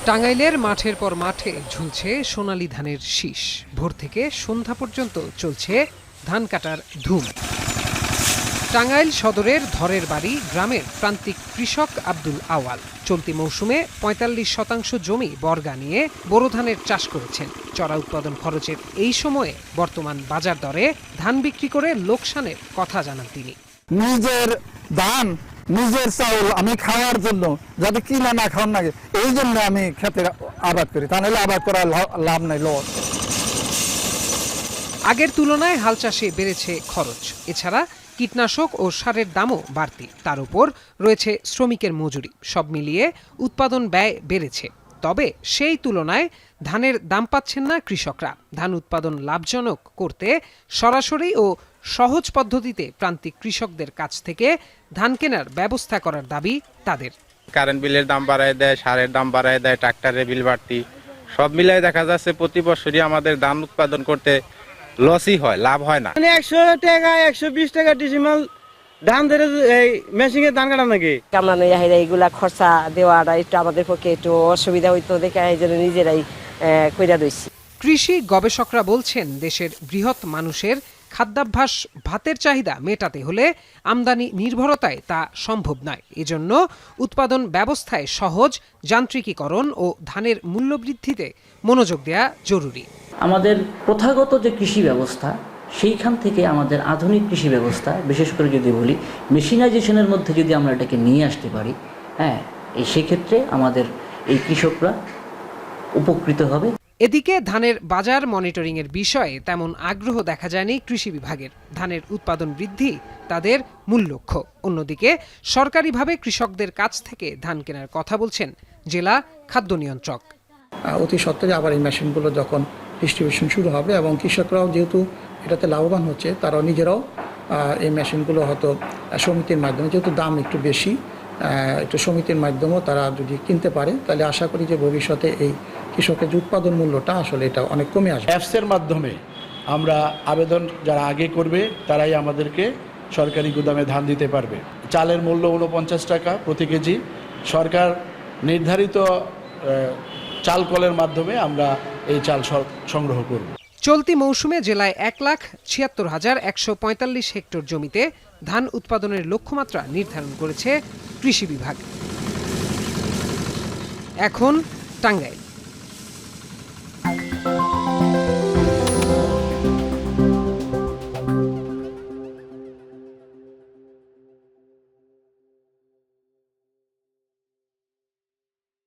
টাঙ্গাইলের মাঠের পর মাঠে ঝুলছে সোনালী ধানের শীষ। ভোর থেকে সন্ধ্যা পর্যন্ত চলছে ধান কাটার ধুম। টাঙ্গাইল সদরের ধরের বাড়ি গ্রামের প্রান্তিক কৃষক আব্দুল আওয়াল চলতি মৌসুমে ৪৫% জমি বর্গা নিয়ে বোরো ধানের চাষ করেছেন। চড়া উৎপাদন খরচের এই সময়ে বর্তমান বাজার দরে ধান বিক্রি করে লোকসানের কথা জানান তিনি। নিজের ধান নিজের চাউল আমি খাওয়ার জন্য যাতে কিনা না খাওয়ার লাগে, এই জন্য আমি খেতে আবাদ করি, তা নাহলে আবাদ করার লাভ নাই, লস। আগের তুলনায় হাল চাষে বেড়েছে খরচ, এছাড়া কীটনাশক ও সারের দামও বাড়তি, তার উপর রয়েছে শ্রমিকের মজুরি। সব মিলিয়ে উৎপাদন ব্যয় বেড়েছে। তবে সেই তুলনায় ধানের দাম পাচ্ছেন না কৃষকরা। ধান উৎপাদন লাভজনক করতে সরাসরি ও সহজ পদ্ধতিতে প্রান্তিক কৃষকদের কাছ থেকে ধান কেনার ব্যবস্থা করার দাবি তাদের। কারেন্ট বিলের দাম বাড়ায় দেয়, সারের দাম বাড়ায় দেয়, ট্রাক্টরের বিল বাড়তি, সব মিলাই দেখা যাচ্ছে প্রতি বছরই আমাদের ধান উৎপাদন করতে লসই হয়, লাভ হয় না। 100 টাকা 120 টাকা ডিসিমাল ধান ধরে এই মেশিনে ধান কাটা নাকি কামলানো এইগুলা খরচা দেওয়াটা একটু আমাদের পক্ষে একটু অসুবিধা হইতো দেখে এই জন্য নিজেরাই কইরা দইছি। কৃষি গবেষকরা বলছেন, দেশের বৃহৎ মানুষের খাদ্যাভ্যাস ভাতের চাহিদা মেটাতে হলে আমদানি নির্ভরতায় তা সম্ভব নয়। এজন্য উৎপাদন ব্যবস্থায় সহজ যান্ত্রিকীকরণ ও ধানের মূল্যবৃদ্ধিতে মনোযোগ দেওয়া জরুরি। আমাদের প্রথাগত যে কৃষি ব্যবস্থা, সেইখান থেকে আমাদের আধুনিক কৃষি ব্যবস্থা, বিশেষ করে যদি বলি মেশিনাইজেশনের মধ্যে যদি আমরা এটাকে নিয়ে আসতে পারি, সেক্ষেত্রে আমাদের এই কৃষকরা উপকৃত হবে। এদিকে ধানের বাজার মনিটরিংয়ের বিষয়ে তেমন আগ্রহ দেখা যায়নি কৃষি বিভাগের। ধানের উৎপাদন বৃদ্ধি তাদের মূল লক্ষ্য। অন্যদিকে সরকারিভাবে কৃষকদের কাছ থেকে ধান কেনার কথা বলছেন জেলা খাদ্য নিয়ন্ত্রক। অতি সত্ত্বরে আবার এই মেশিনগুলো যখন ডিস্ট্রিবিউশন শুরু হবে এবং কৃষকরাও যেহেতু এটাতে লাভবান হচ্ছে, তারাও নিজেরাও এই মেশিনগুলো হয়তো সমিতির মাধ্যমে, যেহেতু দাম একটু বেশি, একটু সমিতির মাধ্যমেও তারা যদি কিনতে পারে, তাহলে আশা করি যে ভবিষ্যতে এই কৃষকের যে উৎপাদন মূল্যটা আসলে এটা অনেক কমে আসবে। অ্যাপসের মাধ্যমে আমরা আবেদন যারা আগে করবে তারাই আমাদেরকে সরকারি গুদামে ধান দিতে পারবে। চালের মূল্য 49 টাকা প্রতি কেজি। সরকার নির্ধারিত চাল কলের মাধ্যমে আমরা এই চাল সংগ্রহ করব। চলতি মৌসুমে জেলায় 1,76,145 হেক্টর জমিতে ধান উৎপাদনের লক্ষ্যমাত্রা নির্ধারণ করেছে কৃষি বিভাগ। এখন টাঙ্গাইল।